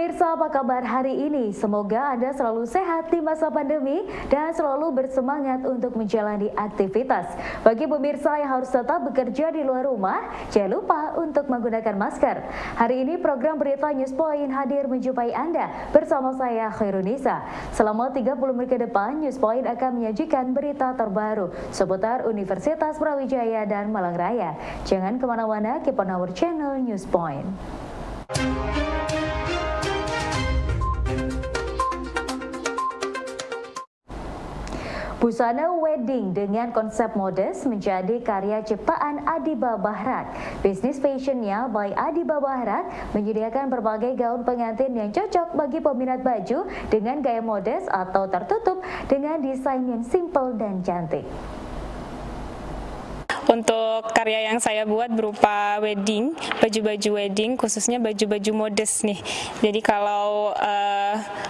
Pemirsa, apa kabar hari ini? Semoga Anda selalu sehat di masa pandemi dan selalu bersemangat untuk menjalani aktivitas. Bagi pemirsa yang harus tetap bekerja di luar rumah, jangan lupa untuk menggunakan masker. Hari ini program Berita News Point hadir menjumpai Anda bersama saya Khairunisa. Selama 30 menit ke depan, News Point akan menyajikan berita terbaru seputar Universitas Brawijaya dan Malang Raya. Jangan kemana-mana, keep on our channel News Point. Busana wedding dengan konsep modest menjadi karya ciptaan Adiba Bahrat. Bisnis fashionnya by Adiba Bahrat menyediakan berbagai gaun pengantin yang cocok bagi peminat baju dengan gaya modest atau tertutup dengan desain yang simple dan cantik. Untuk karya yang saya buat berupa wedding, baju-baju wedding, khususnya baju-baju modest nih. Jadi kalau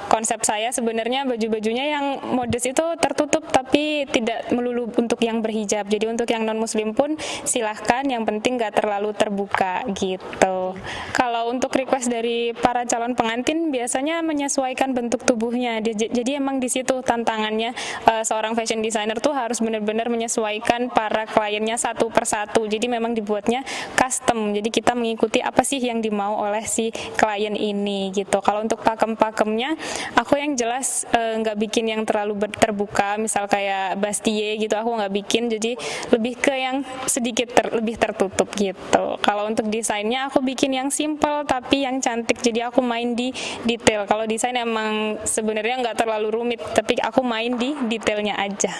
konsep saya sebenarnya baju-bajunya yang modest itu tertutup tapi tidak melulu untuk yang berhijab. Jadi untuk yang non-muslim pun silahkan, yang penting nggak terlalu terbuka gitu. Kalau untuk request dari para calon pengantin biasanya menyesuaikan bentuk tubuhnya. Jadi emang di situ tantangannya, seorang fashion designer tuh harus benar-benar menyesuaikan para kliennya satu persatu. Jadi memang dibuatnya custom. Jadi kita mengikuti apa sih yang dimau oleh si klien ini gitu. Kalau untuk pakem-pakemnya, aku yang jelas nggak bikin yang terlalu terbuka. Misal kayak bustier gitu, aku nggak bikin. Jadi lebih ke yang sedikit lebih tertutup gitu. Kalau untuk desainnya, aku bikin yang simple tapi yang cantik. Jadi aku main di detail. Kalau desain emang sebenarnya nggak terlalu rumit, tapi aku main di detailnya aja.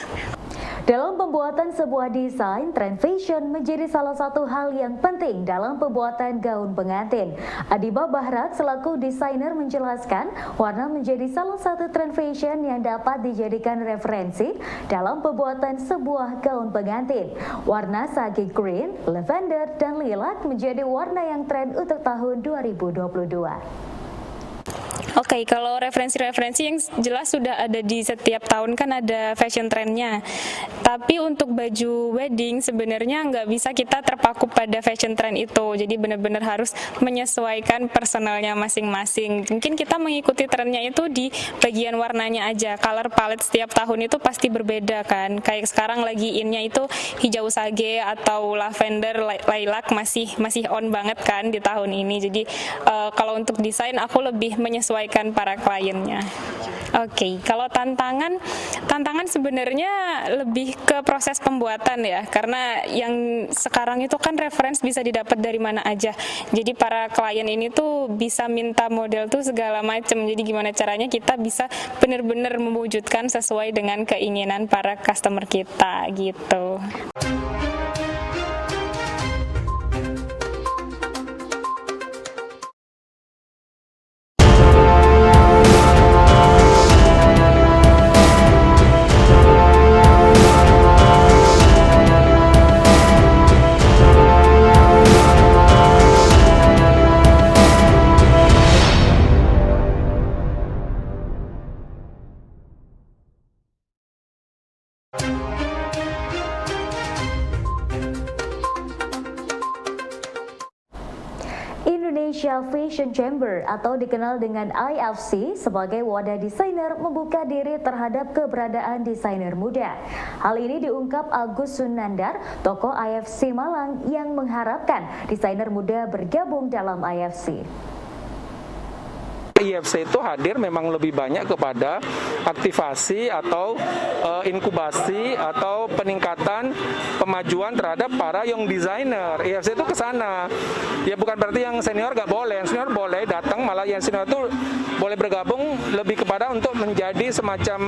Dalam pembuatan sebuah desain, tren fashion menjadi salah satu hal yang penting dalam pembuatan gaun pengantin. Adiba Bahrat selaku desainer menjelaskan, warna menjadi salah satu tren fashion yang dapat dijadikan referensi dalam pembuatan sebuah gaun pengantin. Warna sage green, lavender, dan lilac menjadi warna yang tren untuk tahun 2022. Oke, kalau referensi-referensi yang jelas sudah ada di setiap tahun kan ada fashion trendnya. Tapi untuk baju wedding sebenarnya nggak bisa kita terpaku pada fashion trend itu. Jadi benar-benar harus menyesuaikan personalnya masing-masing. Mungkin kita mengikuti trennya itu di bagian warnanya aja. Color palette setiap tahun itu pasti berbeda kan. Kayak sekarang lagi innya itu hijau sage atau lavender, lilac masih on banget kan di tahun ini. Jadi kalau untuk desain aku lebih menyesuaikan para kliennya. Oke, kalau tantangan sebenarnya lebih ke proses pembuatan ya, karena yang sekarang itu kan reference bisa didapat dari mana aja. Jadi para klien ini tuh bisa minta model tuh segala macam. Jadi gimana caranya kita bisa benar-benar mewujudkan sesuai dengan keinginan para customer kita gitu. Indonesia Fashion Chamber atau dikenal dengan IFC sebagai wadah desainer membuka diri terhadap keberadaan desainer muda. Hal ini diungkap Agus Sunandar, tokoh IFC Malang yang mengharapkan desainer muda bergabung dalam IFC. IFC itu hadir memang lebih banyak kepada aktivasi atau inkubasi atau peningkatan pemajuan terhadap para young designer. IFC itu ke sana. Ya bukan berarti yang senior nggak boleh, yang senior boleh datang, malah yang senior itu boleh bergabung lebih kepada untuk menjadi semacam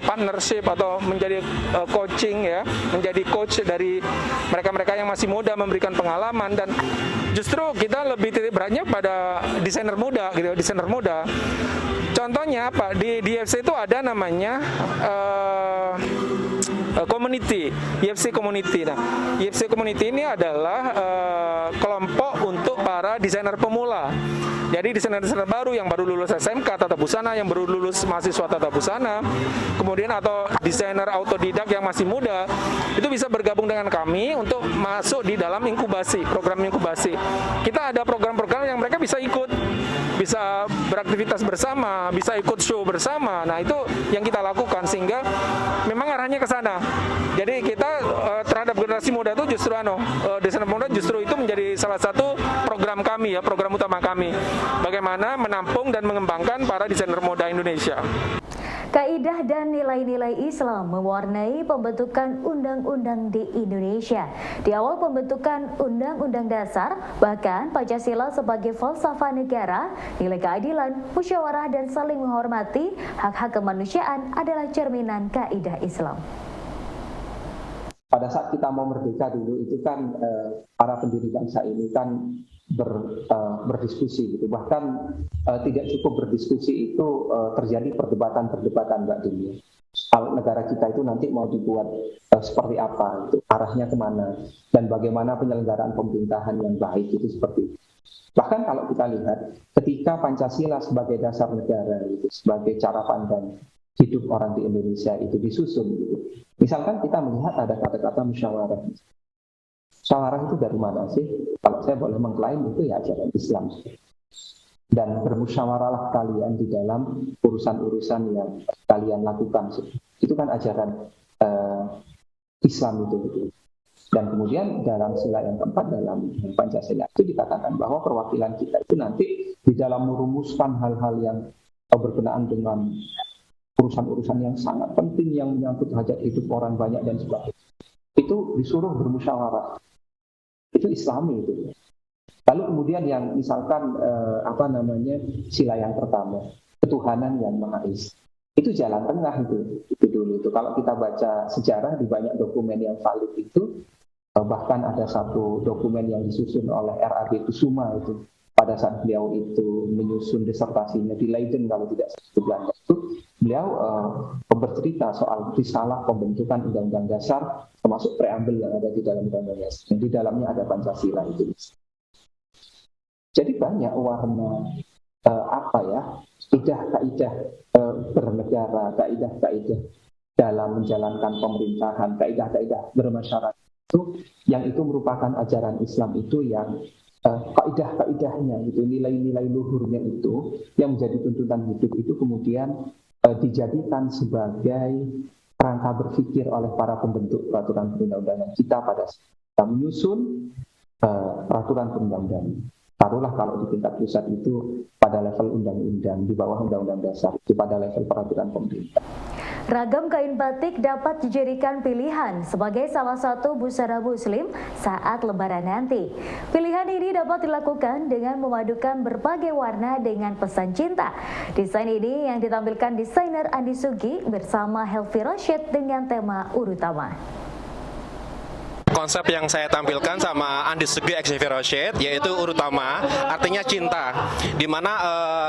partnership atau menjadi coaching ya, menjadi coach dari mereka-mereka yang masih muda, memberikan pengalaman. Dan justru kita lebih titik beratnya pada desainer muda gitu, desainer muda. Contohnya apa? Di IFC itu ada namanya community, IFC community. Nah, IFC community ini adalah kelompok untuk para desainer pemula. Jadi desainer-desainer baru yang baru lulus SMK Tata Busana, yang baru lulus mahasiswa Tata Busana, kemudian atau desainer autodidak yang masih muda, itu bisa bergabung dengan kami untuk masuk di dalam inkubasi, program inkubasi. Kita ada program-program yang mereka bisa ikut, bisa beraktivitas bersama, bisa ikut show bersama. Nah, itu yang kita lakukan sehingga memang arahnya ke sana. Jadi kita terhadap generasi muda itu justru desainer muda justru itu menjadi salah satu program kami ya, program utama kami. Bagaimana menampung dan mengembangkan para desainer muda Indonesia. Kaidah dan nilai-nilai Islam mewarnai pembentukan undang-undang di Indonesia. Di awal pembentukan Undang-Undang Dasar, bahkan Pancasila sebagai falsafah negara, nilai keadilan, musyawarah dan saling menghormati hak-hak kemanusiaan adalah cerminan kaidah Islam. Pada saat kita mau merdeka dulu itu kan para pendiri bangsa ini kan berdiskusi gitu. Bahkan tidak cukup berdiskusi itu terjadi perdebatan-perdebatan Mbak Dini. Negara kita itu nanti mau dibuat seperti apa, itu arahnya kemana, dan bagaimana penyelenggaraan pemerintahan yang baik itu seperti itu. Bahkan kalau kita lihat ketika Pancasila sebagai dasar negara itu sebagai cara pandang hidup orang di Indonesia itu disusun gitu. Misalkan kita melihat ada kata-kata musyawarah. Musyawarah itu dari mana sih? Kalau saya boleh mengklaim itu ya ajaran Islam. Dan bermusyawarahlah kalian di dalam urusan-urusan yang kalian lakukan. Itu kan ajaran Islam itu gitu. Dan kemudian dalam sila yang keempat dalam Pancasila itu dikatakan bahwa perwakilan kita itu nanti di dalam merumuskan hal-hal yang berkenaan dengan urusan-urusan yang sangat penting yang menyangkut hajat hidup orang banyak dan sebagainya. Itu disuruh bermusyawarah. Itu Islami itu. Lalu kemudian yang misalkan sila yang pertama, ketuhanan yang Maha Esa. Itu jalan tengah itu dulu itu. Kalau kita baca sejarah di banyak dokumen yang valid itu, bahkan ada satu dokumen yang disusun oleh R.A.B. Kusuma itu pada saat beliau itu menyusun disertasinya di Leiden kalau tidak salah di Belanda itu, beliau bercerita soal risalah pembentukan Undang-Undang Dasar termasuk preambel yang ada di dalam Undang-Undang Dasar. Di dalamnya ada Pancasila itu. Jadi banyak warna kaidah bernegara, kaidah-kaidah dalam menjalankan pemerintahan, kaidah-kaidah bermasyarakat itu merupakan ajaran Islam itu yang kaidah-kaidahnya itu, nilai-nilai luhurnya itu yang menjadi tuntutan hidup itu kemudian dijadikan sebagai kerangka berpikir oleh para pembentuk peraturan perundang-undangan kita pada saat kita menyusun peraturan perundang-undangan. Taruhlah kalau di tingkat pusat itu pada level undang-undang, di bawah undang-undang dasar itu pada level peraturan pemerintah. Ragam kain batik dapat dijadikan pilihan sebagai salah satu busana muslim saat lebaran nanti. Pilihan ini dapat dilakukan dengan memadukan berbagai warna dengan pesan cinta. Desain ini yang ditampilkan desainer Andi Sugi bersama Helvi Rashid dengan tema Urutama. Konsep yang saya tampilkan sama Andi Sugi Helvi Rashid yaitu Urutama, artinya cinta, di mana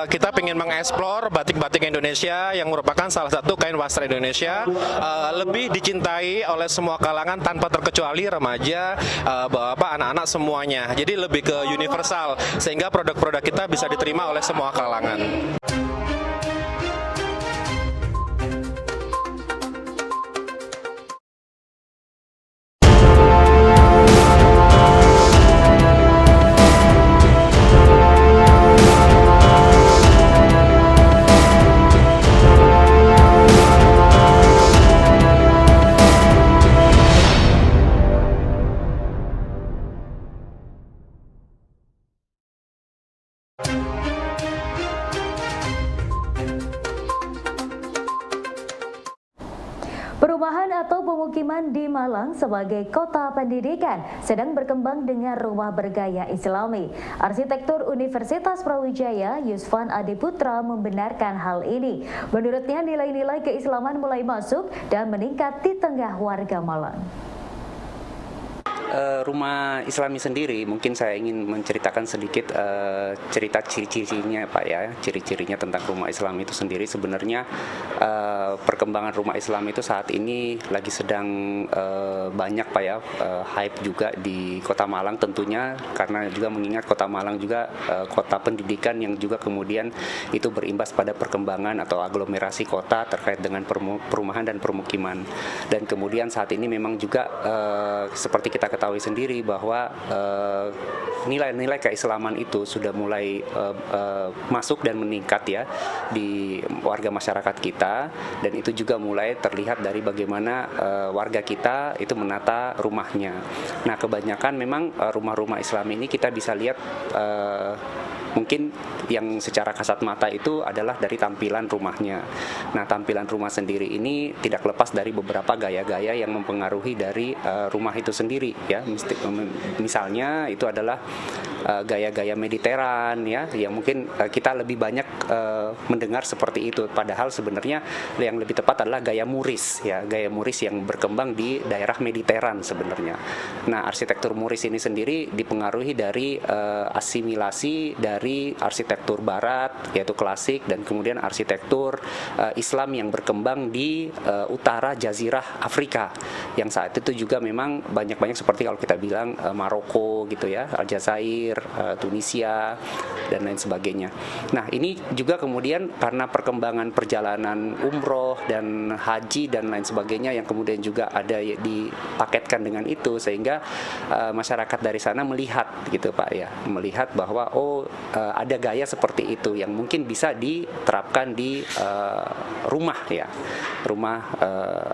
kita ingin mengeksplor batik-batik Indonesia yang merupakan salah satu kain wastra Indonesia lebih dicintai oleh semua kalangan tanpa terkecuali remaja, bapak, anak-anak semuanya. Jadi lebih ke universal sehingga produk-produk kita bisa diterima oleh semua kalangan. Perumahan atau pemukiman di Malang sebagai kota pendidikan sedang berkembang dengan rumah bergaya Islami. Arsitektur Universitas Brawijaya Yusfan Adiputra membenarkan hal ini. Menurutnya nilai-nilai keislaman mulai masuk dan meningkat di tengah warga Malang. rumah Islami sendiri, mungkin saya ingin menceritakan sedikit cerita ciri-cirinya Pak ya. Ciri-cirinya tentang rumah Islami itu sendiri. Sebenarnya perkembangan rumah Islam itu saat ini lagi sedang banyak Pak ya, hype juga di Kota Malang tentunya, karena juga mengingat Kota Malang juga kota pendidikan yang juga kemudian itu berimbas pada perkembangan atau aglomerasi kota terkait dengan perumahan dan permukiman. Dan kemudian saat ini memang juga seperti kita ketahui sendiri bahwa nilai-nilai keislaman itu sudah mulai masuk dan meningkat ya di warga masyarakat kita, dan itu juga mulai terlihat dari bagaimana warga kita itu menata rumahnya. Nah, kebanyakan memang rumah-rumah Islam ini kita bisa lihat mungkin yang secara kasat mata itu adalah dari tampilan rumahnya. Nah, tampilan rumah sendiri ini tidak lepas dari beberapa gaya-gaya yang mempengaruhi dari rumah itu sendiri ya. Misalnya itu adalah gaya-gaya Mediteran ya, yang mungkin kita lebih banyak mendengar seperti itu. Padahal sebenarnya yang lebih tepat adalah gaya Muris ya, gaya Muris yang berkembang di daerah Mediteran sebenarnya. Nah, arsitektur Muris ini sendiri dipengaruhi dari asimilasi dari arsitektur Barat yaitu klasik, dan kemudian arsitektur Islam yang berkembang di utara Jazirah Afrika, yang saat itu juga memang banyak-banyak seperti kalau kita bilang Maroko gitu ya, Aljazair, Tunisia dan lain sebagainya. Nah, ini juga kemudian karena perkembangan perjalanan umroh dan haji dan lain sebagainya yang kemudian juga ada dipaketkan dengan itu, sehingga masyarakat dari sana melihat gitu Pak ya, melihat bahwa ada gaya seperti itu yang mungkin bisa diterapkan di rumah ya, rumah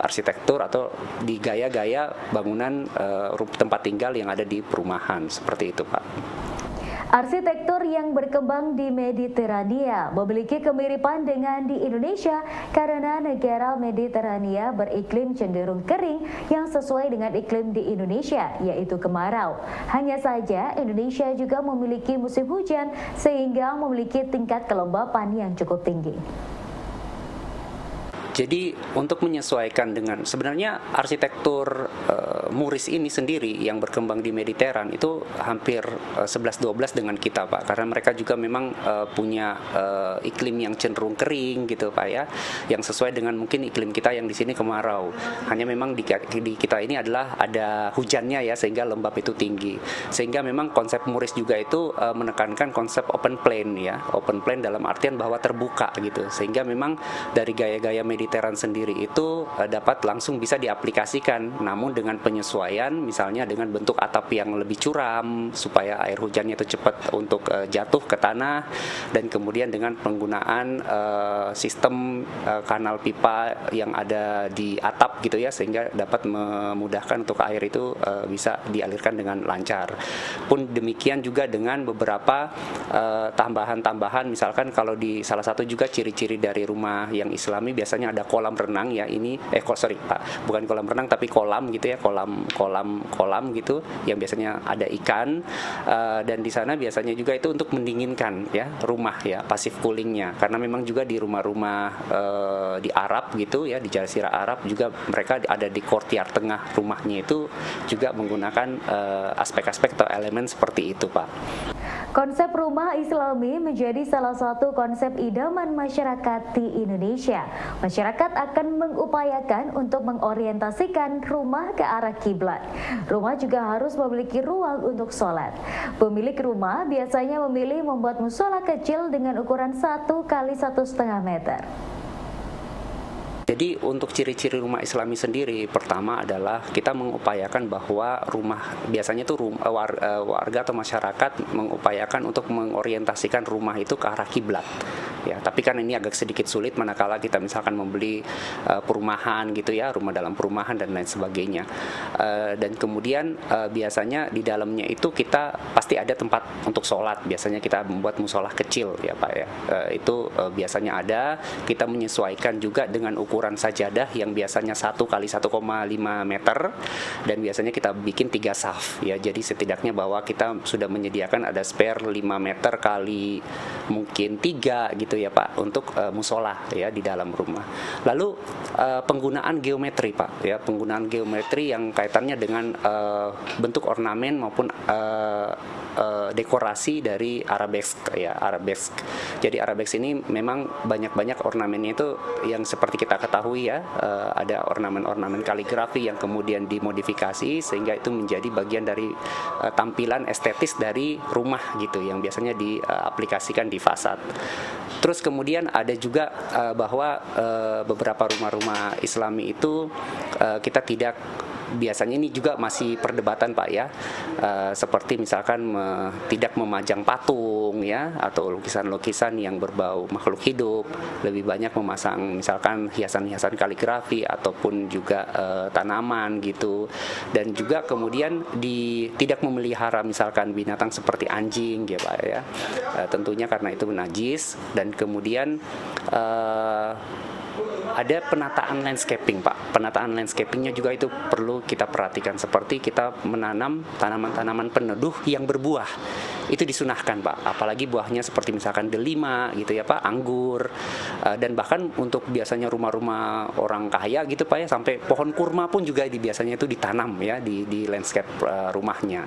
arsitektur atau di gaya-gaya bangunan tempat tinggal yang ada di perumahan, seperti itu Pak. Arsitektur yang berkembang di Mediterania memiliki kemiripan dengan di Indonesia karena negara Mediterania beriklim cenderung kering yang sesuai dengan iklim di Indonesia, yaitu kemarau. Hanya saja Indonesia juga memiliki musim hujan sehingga memiliki tingkat kelembapan yang cukup tinggi. Jadi untuk menyesuaikan dengan sebenarnya arsitektur Muris ini sendiri yang berkembang di Mediteran itu hampir 11-12 dengan kita Pak, karena mereka juga memang punya iklim yang cenderung kering gitu Pak ya, yang sesuai dengan mungkin iklim kita yang di sini kemarau. Hanya memang di kita ini adalah ada hujannya ya, sehingga lembab itu tinggi. Sehingga memang konsep Muris juga itu menekankan konsep open plan ya, open plan dalam artian bahwa terbuka gitu, sehingga memang dari gaya-gaya Mediteran sendiri itu dapat langsung bisa diaplikasikan, namun dengan penyesuaian misalnya dengan bentuk atap yang lebih curam supaya air hujannya itu cepat untuk jatuh ke tanah, dan kemudian dengan penggunaan sistem kanal pipa yang ada di atap gitu ya, sehingga dapat memudahkan untuk air itu bisa dialirkan dengan lancar. Pun demikian juga dengan beberapa tambahan-tambahan, misalkan kalau di salah satu juga ciri-ciri dari rumah yang Islami biasanya ada kolam renang ya, ini Pak, bukan kolam renang tapi kolam gitu ya, kolam gitu yang biasanya ada ikan, dan di sana biasanya juga itu untuk mendinginkan ya rumah ya, passive coolingnya, karena memang juga di rumah-rumah di Arab gitu ya, di Jazirah Arab juga mereka ada di courtyard tengah rumahnya itu juga menggunakan aspek-aspek atau elemen seperti itu Pak. Konsep rumah Islami menjadi salah satu konsep idaman masyarakat di Indonesia. Masyarakat akan mengupayakan untuk mengorientasikan rumah ke arah kiblat. Rumah juga harus memiliki ruang untuk sholat. Pemilik rumah biasanya memilih membuat musola kecil dengan ukuran 1 kali 1,5 meter. Jadi untuk ciri-ciri rumah Islami sendiri, pertama adalah kita mengupayakan bahwa rumah, biasanya tuh warga atau masyarakat mengupayakan untuk mengorientasikan rumah itu ke arah kiblat. Ya, tapi kan ini agak sedikit sulit manakala kita misalkan membeli perumahan gitu ya, rumah dalam perumahan dan lain sebagainya. Dan kemudian biasanya di dalamnya itu kita pasti ada tempat untuk sholat. Biasanya kita membuat musolah kecil ya Pak ya. Itu biasanya ada. Kita menyesuaikan juga dengan ukuran sajadah yang biasanya 1 kali 1,5 meter, dan biasanya kita bikin 3 saf ya. Jadi setidaknya bahwa kita sudah menyediakan ada spare 5 meter kali mungkin 3 gitu gitu ya Pak untuk musola ya di dalam rumah. Lalu penggunaan geometri Pak ya, penggunaan geometri yang kaitannya dengan bentuk ornamen maupun dekorasi dari arabesque ya, arabesque. Jadi arabesque ini memang banyak ornamennya itu yang seperti kita ketahui ya, ada ornamen-ornamen kaligrafi yang kemudian dimodifikasi sehingga itu menjadi bagian dari tampilan estetis dari rumah gitu yang biasanya diaplikasikan di fasad. Terus kemudian ada juga bahwa beberapa rumah-rumah Islami itu kita tidak, biasanya ini juga masih perdebatan Pak ya, seperti misalkan tidak memajang patung ya atau lukisan-lukisan yang berbau makhluk hidup, lebih banyak memasang misalkan hiasan-hiasan kaligrafi ataupun juga tanaman gitu, dan juga kemudian tidak memelihara misalkan binatang seperti anjing ya Pak ya, tentunya karena itu najis. Dan kemudian ada penataan landscaping Pak. Penataan landscapingnya juga itu perlu kita perhatikan, seperti kita menanam tanaman-tanaman peneduh yang berbuah. Itu disunahkan Pak, apalagi buahnya seperti misalkan delima gitu ya Pak, anggur, dan bahkan untuk biasanya rumah-rumah orang kaya gitu Pak ya, sampai pohon kurma pun juga biasanya itu ditanam ya di landscape rumahnya.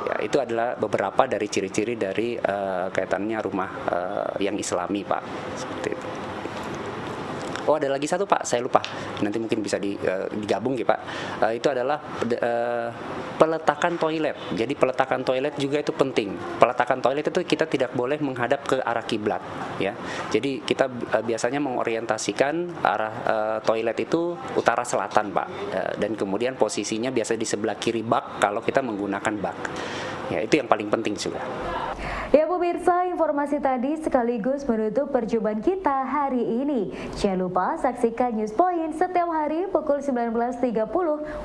Ya, itu adalah beberapa dari ciri-ciri dari kaitannya rumah yang Islami Pak, seperti itu. Oh, ada lagi satu Pak, saya lupa. Nanti mungkin bisa digabung ya Pak. Itu adalah peletakan toilet. Jadi peletakan toilet juga itu penting. Peletakan toilet itu kita tidak boleh menghadap ke arah kiblat ya. Jadi kita biasanya mengorientasikan arah toilet itu utara selatan Pak. Dan kemudian posisinya biasa di sebelah kiri bak kalau kita menggunakan bak. Ya, itu yang paling penting juga. Ya pemirsa, informasi tadi sekaligus menutup perjumpaan kita hari ini. Jangan lupa saksikan News Point setiap hari pukul 19.30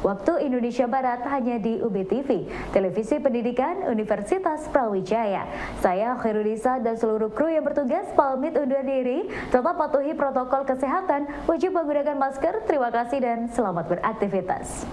waktu Indonesia Barat hanya di UB TV, Televisi Pendidikan Universitas Brawijaya. Saya Khairunisa dan seluruh kru yang bertugas pamit undur diri. Tetap patuhi protokol kesehatan, wajib menggunakan masker. Terima kasih dan selamat beraktivitas.